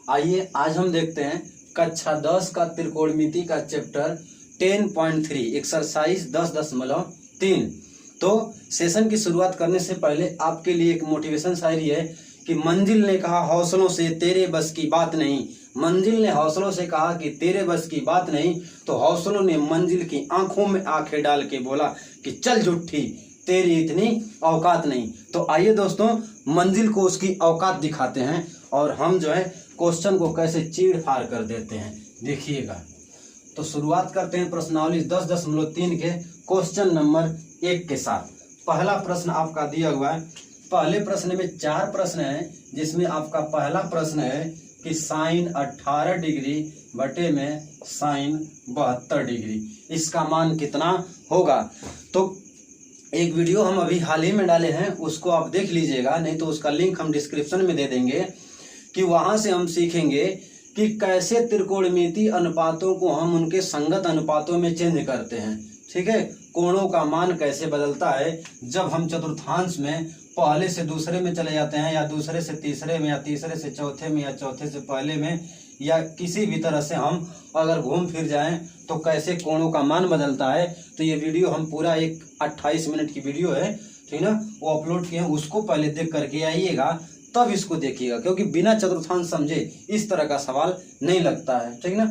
आइए आज हम देखते हैं कक्षा 10 का त्रिकोणमिति का चैप्टर 10.3 एक्सरसाइज 10.3। तो सेशन की शुरुआत करने से पहले आपके लिए एक मोटिवेशन शायरी है कि मंजिल ने कहा हौसलों से तेरे बस की बात नहीं। मंजिल ने हौसलों से कहा कि तेरे बस की बात नहीं, तो हौसलों ने मंजिल की आंखों में आंखें डाल के बोला कि चल झुट्ठी तेरी इतनी औकात नहीं। तो आइए दोस्तों मंजिल को उसकी औकात दिखाते हैं और हम जो है क्वेश्चन को कैसे चीड़ फाड़ कर देते हैं देखिएगा। तो शुरुआत करते हैं प्रश्नावली 10.3 के क्वेश्चन नंबर 1 के साथ। पहला प्रश्न आपका दिया हुआ है। पहले प्रश्न में 4 प्रश्न है, जिसमें आपका पहला प्रश्न है कि साइन 18 डिग्री बटे में साइन 72 डिग्री, इसका मान कितना होगा। तो एक वीडियो हम अभी हाल ही में डाले हैं, उसको आप देख लीजिएगा, नहीं तो उसका लिंक हम डिस्क्रिप्शन में दे देंगे कि वहां से हम सीखेंगे कि कैसे त्रिकोणमिति अनुपातों को हम उनके संगत अनुपातों में चेंज करते हैं। ठीक है, कोणों का मान कैसे बदलता है जब हम चतुर्थांश में पहले से दूसरे में चले जाते हैं, या दूसरे से तीसरे में, या तीसरे से चौथे में, या चौथे से पहले में, या किसी भी तरह से हम अगर घूम फिर जाएं तो कैसे कोणों का मान बदलता है। तो ये वीडियो हम पूरा एक 28 मिनट की वीडियो है, ठीक ना, वो अपलोड किए हैं, उसको पहले देख करके आइएगा तब इसको देखिएगा, क्योंकि बिना चतुर्थांश समझे इस तरह का सवाल नहीं लगता है। ठीक ना,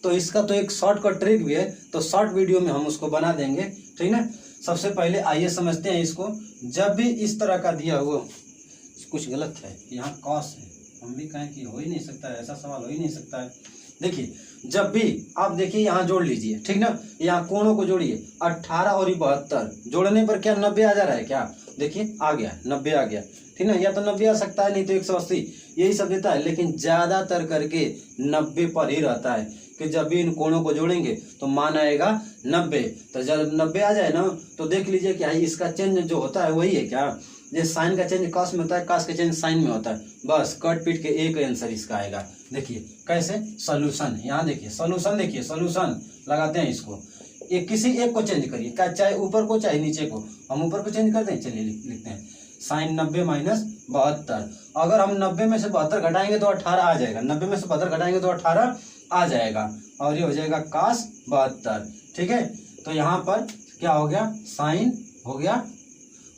तो इसका तो एक शॉर्टकट ट्रिक भी है, तो शॉर्ट वीडियो में हम उसको बना देंगे। ठीक ना, सबसे पहले आइए समझते हैं इसको। जब भी इस तरह का दिया हुआ कुछ गलत है, यहाँ कॉस है, हम भी कहें कि हो ही नहीं सकता है, ऐसा सवाल हो ही नहीं सकता है। देखिए जब भी आप देखिए यहाँ जोड़ लीजिए, ठीक ना, यहाँ कोणों को जोड़िए 18 और 72 जोड़ने पर क्या 90 आ जा रहा है क्या, देखिए आ गया 90 आ गया, ठीक ना, या तो 90 आ सकता है, नहीं तो 180, यही सब देता है, लेकिन ज्यादातर करके 90 पर ही रहता है कि जब भी इन कोणों को जोड़ेंगे तो मान आएगा 90। तो जब 90 आ जाए ना तो देख लीजिए क्या इसका चेंज जो होता है वही है क्या, ये साइन का चेंज कॉस में होता है, कॉस का चेंज साइन में होता है, बस कट पीट के एक आंसर इसका आएगा। देखिए कैसे सॉल्यूशन, यहाँ देखिए सॉल्यूशन, देखिए सॉल्यूशन लगाते हैं इसको, एक किसी एक को चेंज करिए, क्या चाहे ऊपर को चाहे नीचे को, हम ऊपर को चेंज करते हैं, चलिए लिखते हैं साइन 90 माइनस 72। अगर हम 90 में से 72 घटाएंगे तो 18 आ जाएगा, 90 में से 72 घटाएंगे तो 18 आ जाएगा, और ये हो जाएगा cos 72। ठीक है, तो यहाँ पर क्या हो गया, साइन हो गया,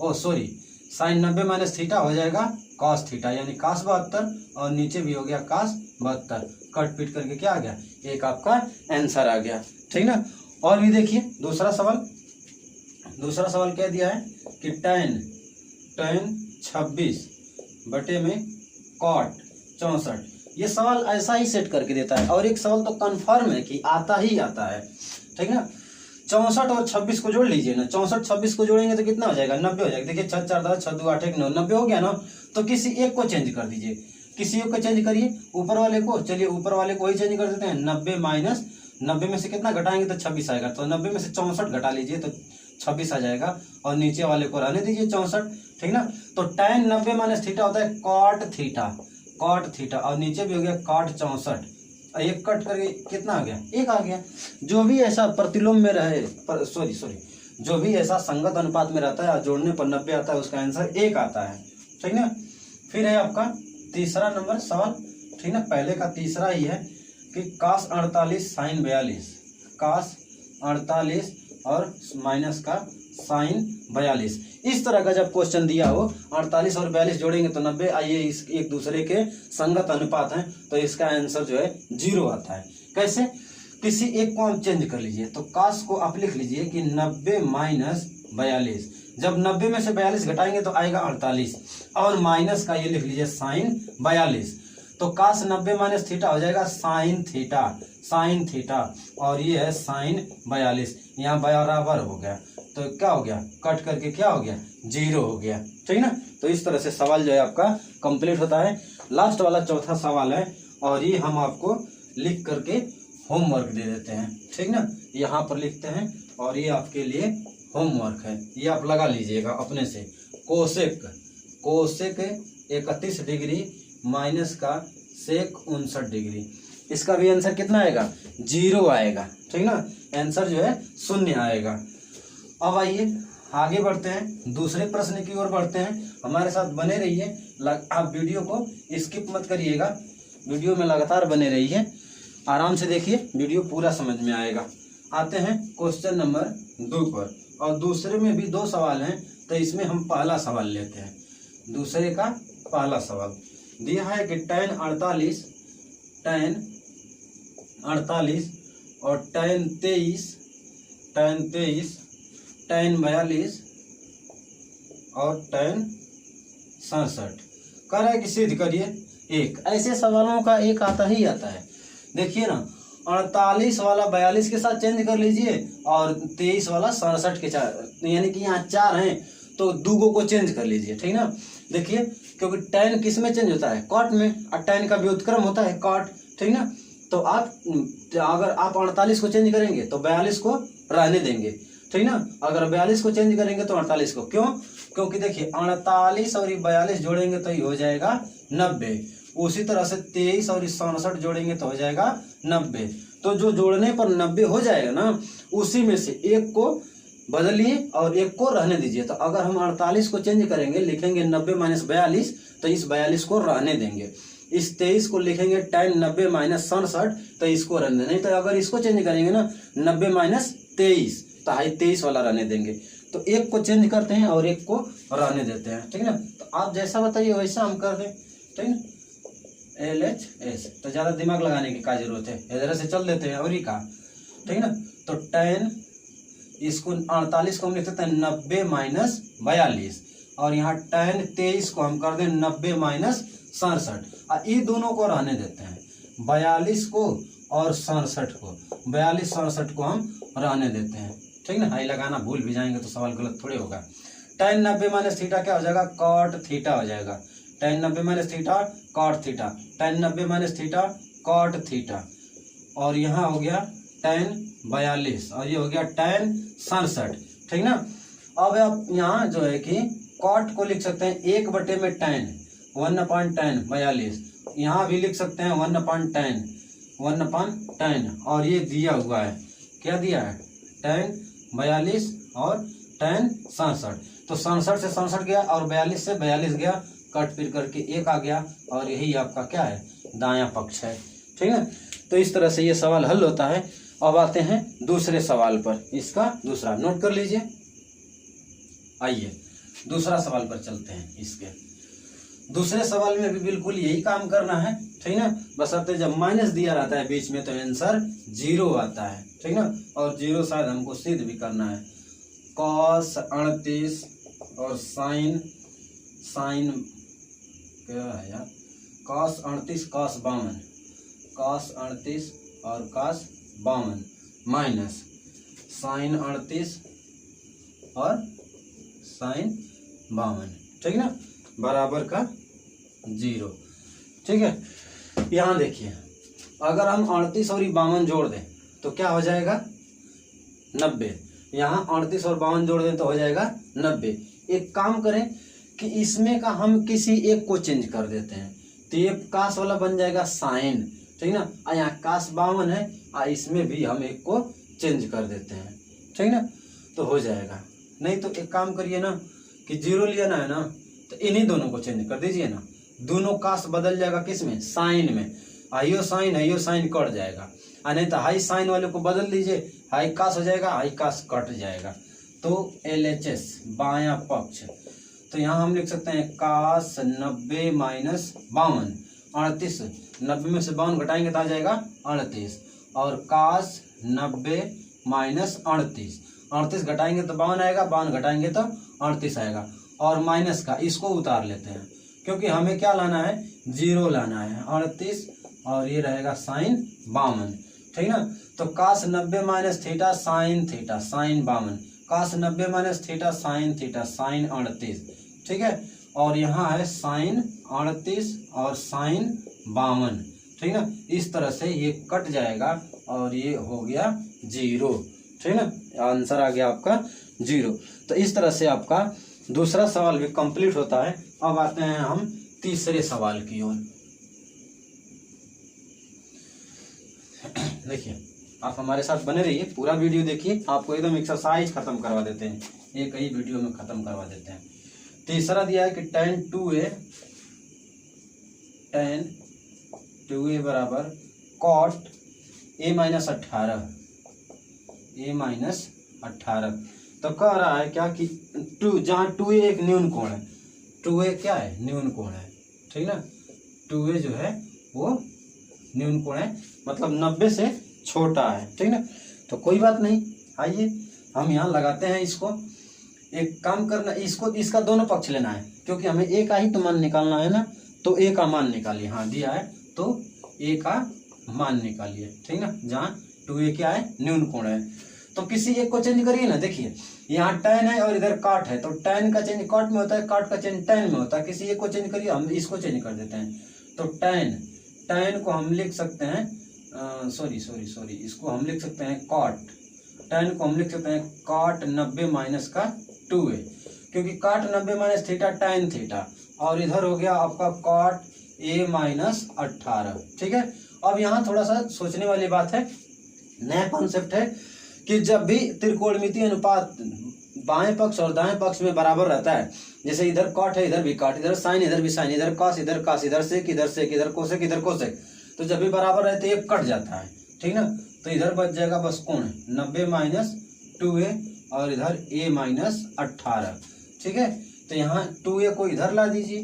ओ सॉरी, साइन 90 माइनस थीटा हो जाएगा cos थीटा, यानी cos 72, और नीचे भी हो गया cos 72, कट पीट करके क्या आ गया, एक आपका आंसर आ गया। ठीक ना, और भी देखिए दूसरा सवाल क्या दिया है कि tan 26 बटे में cot 64, ये सवाल ऐसा ही सेट करके देता है, और एक सवाल तो कंफर्म है कि आता ही आता है। ठीक ना, 64 और 26 को जोड़ लीजिए ना, 64 26 को जोड़ेंगे तो कितना हो जाएगा, 90 हो जाएगा। देखिए 6 4 10 6 2 8 1 9, 90 हो गया ना, तो किसी एक को चेंज कर दीजिए, किसी एक को चेंज करिए, ऊपर वाले को, चलिए ऊपर वाले को ही चेंज कर देते हैं। 90 माइनस 90 में से कितना घटाएंगे तो 26 आएगा, तो 90 में से 64 घटा लीजिए तो 26 आ जाएगा, और नीचे वाले को रहने दीजिए 64। ठीक ना, तो tan 90 माइनस थीटा होता है cot थीटा, और नीचे भी हो गया cot 64, एक कट करके कितना आ गया, एक आ गया। जो भी ऐसा प्रतिलोम में रहे, जो भी ऐसा संगत अनुपात में रहता है और जोड़ने पर 90 आता है, उसका आंसर 1 आता है। ठीक ना, फिर है आपका तीसरा नंबर सवाल। ठीक ना, पहले का तीसरा ही है कि cos 48 sin 42, cos 48 और माइनस का साइन 42, इस तरह का जब क्वेश्चन दिया हो, 48 और 42 जोड़ेंगे तो 90, आइए इस एक दूसरे के संगत अनुपात हैं, तो इसका आंसर जो है 0 आता है। कैसे, किसी एक को हम चेंज कर लीजिए, तो cos को आप लिख लीजिए कि 90 माइनस 42, जब 90 में से 42 घटाएंगे तो आएगा 48, और माइनस का ये लिख लीजिए साइन 42, तो cos 90 माइनस थीटा हो जाएगा साइन थीटा, और ये है साइन 42, यहाँ बराबर हो गया, तो क्या हो गया, कट करके क्या हो गया, 0 हो गया। ठीक ना, तो इस तरह से सवाल जो है आपका कंप्लीट होता है। लास्ट वाला चौथा सवाल है, और ये हम आपको लिख करके होमवर्क दे देते हैं। ठीक ना, यहाँ पर लिखते हैं, और ये आपके लिए होमवर्क है, ये आप लगा लीजिएगा अपने से। कोसेक 31 डिग्री माइनस का सेक 59 डिग्री, इसका भी आंसर कितना आएगा, 0 आएगा। ठीक ना, आंसर जो है 0 आएगा। अब आइए आगे बढ़ते हैं, दूसरे प्रश्न की ओर बढ़ते हैं, हमारे साथ बने रहिए, आप वीडियो को स्किप मत करिएगा। वीडियो में लगातार बने रहिए, आराम से देखिए, वीडियो पूरा समझ में आएगा। आते हैं क्वेश्चन नंबर 2 पर, और दूसरे में भी 2 सवाल हैं, तो इसमें हम पहला सवाल लेते हैं। दूसरे का पहला सवाल दिया है कि tan 48 और tan 23 tan 42 और tan 67 कह रहा है कि सिद्ध करिए। एक ऐसे सवालों का एक आता ही आता है। देखिए ना, 48 वाला 42 के साथ चेंज कर लीजिए और 23 वाला 67 के साथ, यानी कि यहाँ 4 हैं तो 2 को चेंज कर लीजिए, ठीक ना। देखिए, क्योंकि tan किस में चेंज होता है? कॉट में, और tan का व्युत्क्रम होता है कॉट, ठीक ना। तो आप अगर आप 48 को चेंज करेंगे तो 42 को रहने देंगे, ठीक ना। अगर 42 को चेंज करेंगे तो 48 को, क्यों? क्योंकि देखिए 48 और 42 जोड़ेंगे तो ये हो जाएगा 90। उसी तरह से 23 और 67 जोड़ेंगे तो हो जाएगा 90। तो जो जोड़ने पर 90 हो जाएगा ना, उसी में से एक को बदलिए और एक को रहने दीजिए। तो अगर हम 48 को चेंज करेंगे, लिखेंगे 90 - 42, तो इस 42 को रहने देंगे। इस 23 को लिखेंगे tan 90 - 67, तो इसको रहने, नहीं तो अगर इसको चेंज करेंगे ना 90 - 23, तो 23 वाला रहने देंगे। तो एक को चेंज करते हैं और एक को रहने देते हैं, ठीक ना। तो आप जैसा बताइए वैसा हम कर दें, ठीक ना। LHS, तो ज्यादा दिमाग लगाने की क्या जरूरत है, इधर से चल देते हैं और ही का, ठीक ना। तो tan, इसको 48 को हम लिख सकते हैं 90 - 42, और यहाँ tan 23 को हम कर दें 90 - 67, और ये दोनों को रहने देते हैं, 42 को और 67 को, 42 67 को हम रहने देते हैं, ठीक ना। हाई लगाना भूल भी जाएंगे तो सवाल गलत थोड़े होगा। tan 90 - थीटा क्या हो जाएगा? cot थीटा हो जाएगा। tan 90 - theta cot theta, tan 90 - theta cot theta, और यहाँ हो गया tan 42 और ये हो गया tan 67, ठीक ना। अब आप यहाँ जो है कि cot को लिख सकते हैं 1 में tan, 1/tan 42, यहाँ भी लिख सकते हैं 1/tan, और ये दिया हुआ है, क्या दिया है? tan 42 और tan 67। तो 67 से 67 गया और 42 से 42 गया, कट फिर करके 1 आ गया, और यही आपका क्या है? दायां पक्ष है, ठीक है। तो इस तरह से ये सवाल हल होता है। अब आते हैं दूसरे सवाल पर, इसका दूसरा नोट कर लीजिए। आइए दूसरा सवाल पर चलते हैं। इसके दूसरे सवाल में भी बिल्कुल यही काम करना है, ठीक ना। बस अब जब माइनस दिया रहता है बीच में तो आंसर 0 आता है, ठीक ना। और 0 शायद हमको सिद्ध भी करना है। cos 38 और sin क्या है यार? cos 38 cos 38 और cos 52 माइनस sin 38 और sin 52, ठीक ना, बराबर का 0, ठीक है। यहाँ देखिए, अगर हम 38 और 52 जोड़ दें तो क्या हो जाएगा? 90। यहाँ 38 और 52 जोड़ दें तो हो जाएगा 90। एक काम करें कि इसमें का हम किसी एक को चेंज कर देते हैं, तो ये कास वाला बन जाएगा साइन, ठीक ना। और यहाँ कास 52 है, और इसमें भी हम एक को चेंज कर देते हैं, ठीक ना, तो हो जाएगा। नहीं तो एक काम करिए ना कि 0 लिया ना है ना, तो इन्हीं दोनों को चेंज कर दीजिए ना, दोनों कास बदल जाएगा किस में? साइन में। आइयो साइन कट जाएगा, और नहीं तो हाई साइन वाले को बदल दीजिए, हाई कास हो जाएगा, हाई कास कट जाएगा। तो LHS बायां पक्ष, तो यहाँ हम लिख सकते हैं कास 90 - 52, 38, 90 में से 52 घटाएंगे तो आ जाएगा 38, और कास 90 - 38, 38 घटाएंगे तो 52 आएगा, 52 घटाएंगे तो 38 आएगा, और माइनस का इसको उतार लेते हैं, क्योंकि हमें क्या लाना है? 0 लाना है। 38 और ये रहेगा साइन 52, ठीक ना। तो कास 90 - थीटा साइन 52, कास 90 - थीटा साइन 38, ठीक है। और यहाँ है साइन 38 और साइन 52, ठीक ना। इस तरह से ये कट जाएगा और ये हो गया 0, ठीक ना। आंसर आ गया आपका 0। तो इस तरह से आपका दूसरा सवाल भी कंप्लीट होता है। अब आते हैं हम तीसरे सवाल की ओर। देखिए, आप हमारे साथ बने रहिए, पूरा वीडियो देखिए, आपको एकदम एक्सरसाइज खत्म करवा देते हैं, एक ही वीडियो में खत्म करवा देते हैं। तीसरा दिया है कि tan 2a बराबर cot a minus 18, a minus 18। तो कह रहा है क्या कि जहाँ 2a एक न्यून कोण है, 2a क्या है, न्यून कोण है, ठीक ना। 2a जो है वो न्यून कोण है, मतलब 90 से छोटा है, ठीक ना। तो कोई बात नहीं, आइए हम यहाँ लगाते हैं इसको। एक काम करना, इसको इसका दोनों पक्ष लेना है, क्योंकि हमें a का ही तो मान निकालना है ना। तो a का मान निकालिए, हाँ दिया है तो a का मान निकालिए, ठीक ना। जहाँ 2a क्या है, न्यून कोण है। तो किसी एक को चेंज करिए ना, देखिए यहाँ tan है और इधर काट है, तो tan का चेंज काट में होता है, काट का चेंज tan में होता है। किसी एक को चेंज करिए, हम इसको चेंज कर देते हैं। तो tan को हम लिख सकते हैं, सॉरी इसको हम लिख सकते हैं कॉट। tan को हम लिख सकते हैं कॉट 90 माइनस का 2a, क्योंकि cot 90 minus theta tan theta, और इधर हो गया आपका कॉट a माइनस 18, ठीक है। अब यहाँ थोड़ा सा सोचने वाली बात है, नया कॉन्सेप्ट है कि जब भी त्रिकोणमितीय अनुपात बाएं पक्ष और दाएं पक्ष में बराबर रहता है, जैसे इधर कॉट है इधर भी कॉट, इधर साइन इधर भी साइन, इधर कॉस इधर कॉस, इधर सेक इधर सेक, इधर कोसेक इधर कोसेक, तो जब भी बराबर रहते ये कट जाता है, ठीक ना। तो इधर बच जाएगा बस कोण 90 माइनस 2a और इधर a माइनस 18, ठीक है। तो यहाँ 2a को इधर ला दीजिए,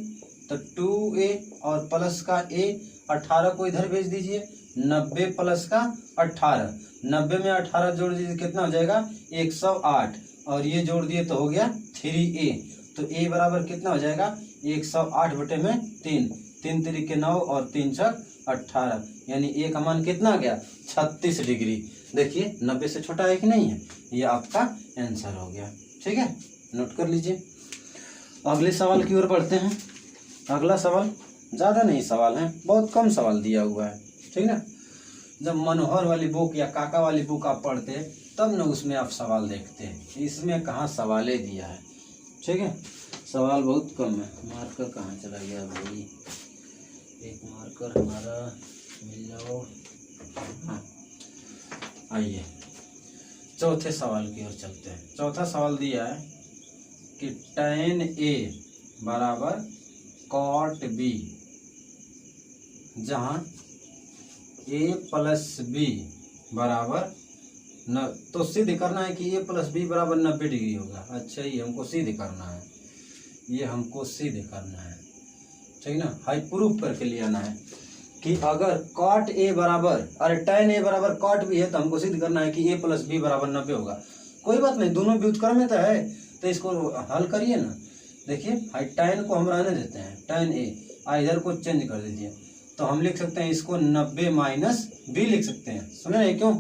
तो 2a और प्लस का a, 18 को इधर भेज दीजिए, 90 प्लस का 18, 90 में 18 जोड़ दीजिए, कितना हो जाएगा 108, और ये जोड़ दिए तो हो गया 3a। तो a बराबर कितना हो जाएगा 108 बटे में 3, 3 तिरिक 9 और 3 छक 18, यानी a का मान कितना आ गया 36 डिग्री। देखिए 90 से छोटा है कि नहीं है, ये आपका आंसर हो गया, ठीक है, नोट कर लीजिए। अगले सवाल की ओर बढ़ते हैं। अगला सवाल ज़्यादा नहीं सवाल है, बहुत कम सवाल दिया हुआ है, ठीक ना। जब मनोहर वाली बुक या काका वाली बुक आप पढ़ते तब न उसमें आप सवाल देखते हैं, इसमें कहाँ सवाले दिया है, ठीक है। सवाल बहुत कम है। मार्कर कहाँ चला गया भाई, एक मार्कर हमारा मिल जाओ। हाँ आइए चौथे सवाल की ओर चलते हैं। चौथा सवाल दिया है कि tan a बराबर cot b, जहाँ a प्लस b बराबर न, तो सिद्ध करना है कि a प्लस b बराबर 90 डिग्री होगा। अच्छा ये हमको सिद्ध करना है, ये हमको सिद्ध करना है, ठीक ना। हाई प्रूफ करके ले आना है कि अगर cot a बराबर, अरे tan a बराबर cot b है, तो हमको सिद्ध करना है कि a प्लस b बराबर 90 होगा। कोई बात नहीं, दोनों व्युत्क्रम में तो है, तो इसको हल करिए ना। देखिए हाई tan को हम रहने देते हैं, tan a, इधर को चेंज कर दीजिए, तो हम लिख सकते हैं इसको 90 माइनस b लिख सकते हैं। सुने नहीं क्यों,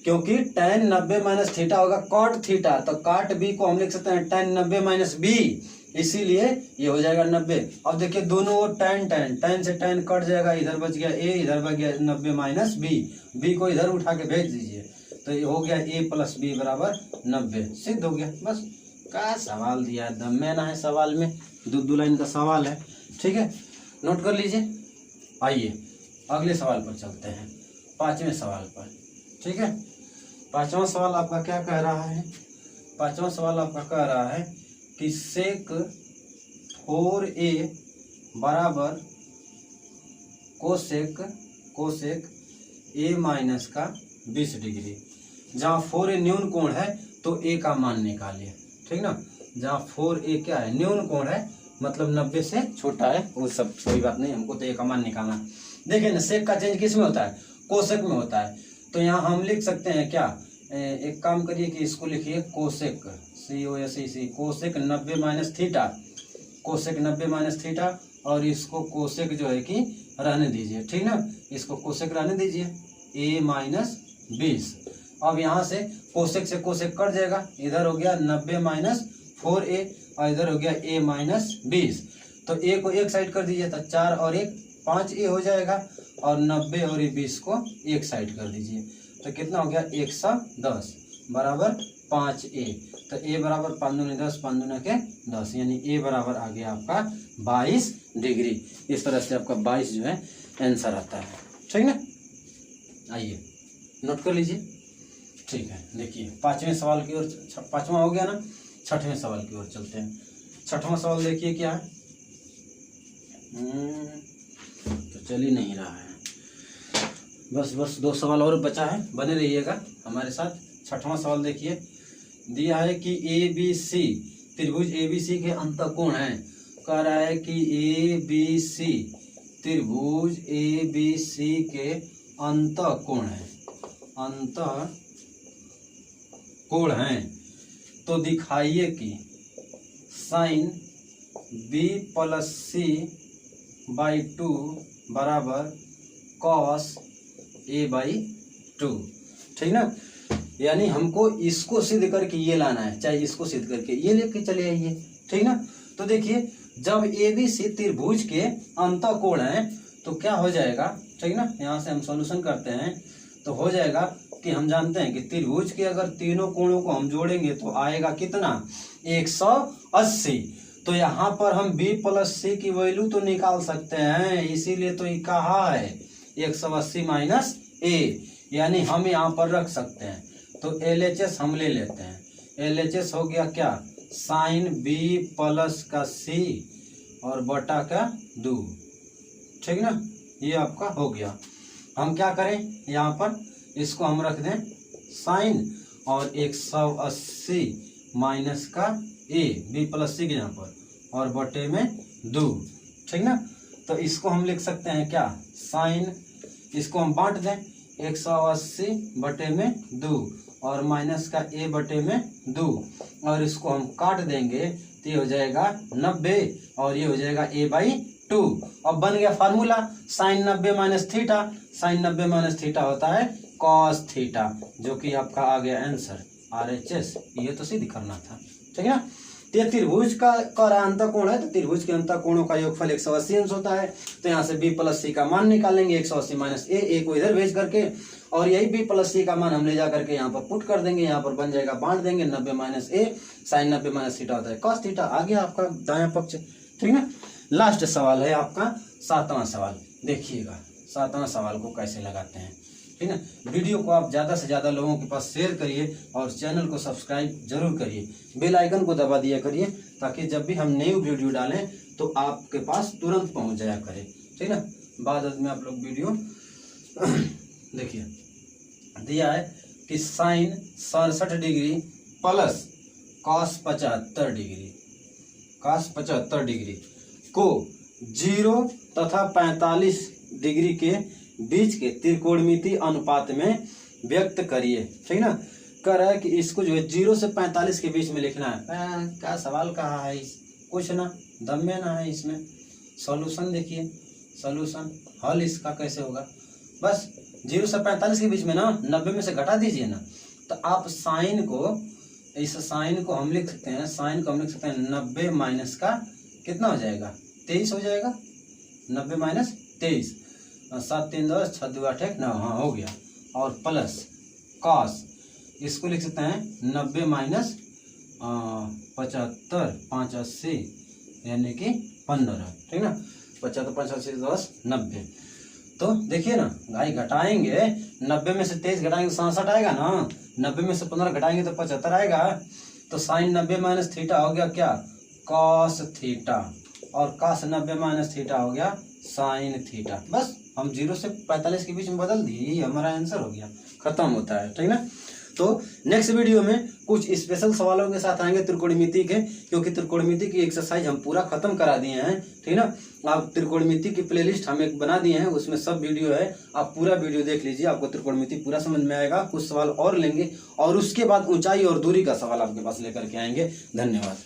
क्योंकि tan 90 माइनस थीटा होगा cot थीटा, तो cot b को हम लिख सकते हैं tan 90 माइनस b, इसीलिए ये हो जाएगा 90। अब देखिए दोनों tan से tan कट जाएगा, इधर बच गया a, इधर बच गया 90 माइनस b को इधर उठा के भेज दीजिए, तो ये हो गया a प्लस b बराबर 90, सिद्ध हो गया। बस क्या सवाल दिया, दम में ना है सवाल में, दो लाइन का सवाल है, ठीक है, नोट कर लीजिए। आइए अगले सवाल पर चलते हैं, पांचवें सवाल पर, ठीक है। पांचवा सवाल आपका क्या कह रहा है, पांचवा सवाल आपका कह रहा है कि सेक 4a बराबर कोसेक a माइनस का 20 डिग्री। जहाँ 4a न्यून कोण है तो a का मान निकालिए, ठीक ना। जहाँ 4a क्या है, न्यून कोण है, मतलब 90 से छोटा है, वो सब कोई बात नहीं, हमको तो a का मान निकालना। देखिए ना सेक का चेंज किस में होता है, कोसेक में होता है, तो यहाँ हम लिख सकते हैं क्या, एक काम करिए कि इसको लिखिए cosec, COSEC, cosec 90 minus theta, cosec 90 minus theta, और इसको कोसेक जो है कि रहने दीजिए, ठीक ना, इसको कोसेक रहने दीजिए, a माइनस 20। अब यहाँ से कोसेक कट जाएगा, इधर हो गया 90 माइनस 4a और इधर हो गया a माइनस 20, तो a को एक साइड कर दीजिए, तो 4 और 1 5a हो जाएगा, और 90 और 20 को एक साइड कर दीजिए, तो कितना हो गया 110 बराबर 5a। तो a बराबर 5 दूनी 10, 5 दूनी के 10, यानी a बराबर आ गया आपका 22 डिग्री। इस तरह से आपका 22 जो है आंसर आता है, ठीक ना। आइए नोट कर लीजिए, ठीक है। देखिए पांचवें सवाल की ओर, पांचवा हो गया ना, छठवें सवाल की ओर चलते हैं। छठवां सवाल देखिए क्या है, तो चल ही नहीं रहा है। बस 2 सवाल और बचा है, बने रहिएगा हमारे साथ। 6वां सवाल देखिए, दिया है कि ABC त्रिभुज ABC के अंतःकोण है। कह रहा है कि ABC त्रिभुज ABC के अंतःकोण है, अंतःकोण है। तो दिखाइए कि साइन B + C/2 बराबर cos A/2। ठीक ना, यानी हमको इसको सिद्ध करके ये लाना है, चाहे इसको सिद्ध करके ये लेके चले आइए। ठीक ना, तो देखिए जब ABC त्रिभुज के अंतःकोण है तो क्या हो जाएगा। ठीक ना, यहाँ से हम सॉल्यूशन करते हैं तो हो जाएगा कि हम जानते हैं कि त्रिभुज के अगर तीनों कोणों को हम जोड़ेंगे तो आएगा कितना, 180। तो यहाँ पर हम B + C की वैल्यू तो निकाल सकते हैं, इसीलिए तो ये कहा है 180 - A, यानी हम यहाँ पर रख सकते हैं। तो LHS हम ले लेते हैं। LHS हो गया क्या, साइन B + C और बटा का 2। ठीक ना, ये आपका हो गया। हम क्या करें, यहाँ पर इसको हम रख दें साइन और 180 माइनस का A B + C के यहाँ पर और बटे में 2। ठीक ना, तो इसको हम लिख सकते हैं क्या, साइन, इसको हम बांट दें 180 बटे में 2 और माइनस का A बटे में 2 और इसको हम काट देंगे तो ये हो जाएगा 90 और ये हो जाएगा A/2। अब बन गया फार्मूला साइन 90 - थीटा। साइन 90 - थीटा होता है cos थीटा, जो कि आपका आ गया आंसर RHS। ये तो सिद्ध करना था। ठीक है ना, तो ये त्रिभुज का अंतःकोण है, तो त्रिभुज के अंतःकोणों का योगफल 180 अंश होता है। तो यहाँ से B + C का मान निकालेंगे 180 - A को इधर भेज करके, और यही B + C का मान हम ले जा करके यहाँ पर पुट कर देंगे। यहाँ पर बन जाएगा, बांट देंगे 90 - A, साइन 90 - थीटा होता है cos थीटा। आ गया आपका दायां पक्ष। ठीक ना, लास्ट सवाल है आपका 7वां सवाल। देखिएगा 7वां सवाल को कैसे लगाते हैं। ठीक है, वीडियो को आप ज़्यादा से ज़्यादा लोगों के पास शेयर करिए और चैनल को सब्सक्राइब जरूर करिए, बेल आइकन को दबा दिया करिए, ताकि जब भी हम न्यू वीडियो डालें तो आपके पास तुरंत पहुंच जाया करे। ठीक है ना, बाद में आप लोग वीडियो देखिए, दिया है कि sine 67 degree plus cos 75 degree, cos 75 degree को 0 तथा 45 डिग्री के बीच के त्रिकोणमितीय अनुपात में व्यक्त करिए। ठीक ना, कह रहा है कि इसको जो है 0 से 45 के बीच में लिखना है। क्या सवाल कहा है, कुछ ना दम में ना है इसमें। सॉल्यूशन देखिए, सॉल्यूशन हल इसका कैसे होगा, बस 0 से 45 के बीच में ना 90 में से घटा दीजिए ना, तो आप साइन को, इस साइन को हम लिख सकते हैं, साइन को हम लिख सकते हैं 90 माइनस का कितना हो जाएगा, 23 हो जाएगा। 90 माइनस 23, 7 3 10 6 2 8 1 9, हाँ हो गया। और प्लस कॉस, इसको लिख सकते हैं 90 माइनस 75 5 80 यानी कि 15। ठीक ना, 75 5 80 10 90। तो देखिए ना भाई, घटाएंगे 90 में से 23 घटाएंगे 67 आएगा ना, 90 में से 15 घटाएंगे तो 75 आएगा। तो साइन 90 माइनस थीटा हो गया क्या, कॉस थीटा, और कॉस 90 माइनस थीटा हो गया साइन थीटा। बस हम 0 से 45 के बीच में बदल दिए, ये हमारा आंसर हो गया, खत्म होता है। ठीक ना, तो नेक्स्ट वीडियो में कुछ स्पेशल सवालों के साथ आएंगे त्रिकोणमिति के, क्योंकि त्रिकोणमिति की एक्सरसाइज हम पूरा खत्म करा दिए हैं। ठीक ना, आप त्रिकोणमिति की प्लेलिस्ट हम एक बना दिए हैं, उसमें सब वीडियो है, आप पूरा वीडियो देख लीजिए, आपको त्रिकोणमिति पूरा समझ में आएगा। कुछ सवाल और लेंगे और उसके बाद ऊंचाई और दूरी का सवाल आपके पास लेकर के आएंगे। धन्यवाद।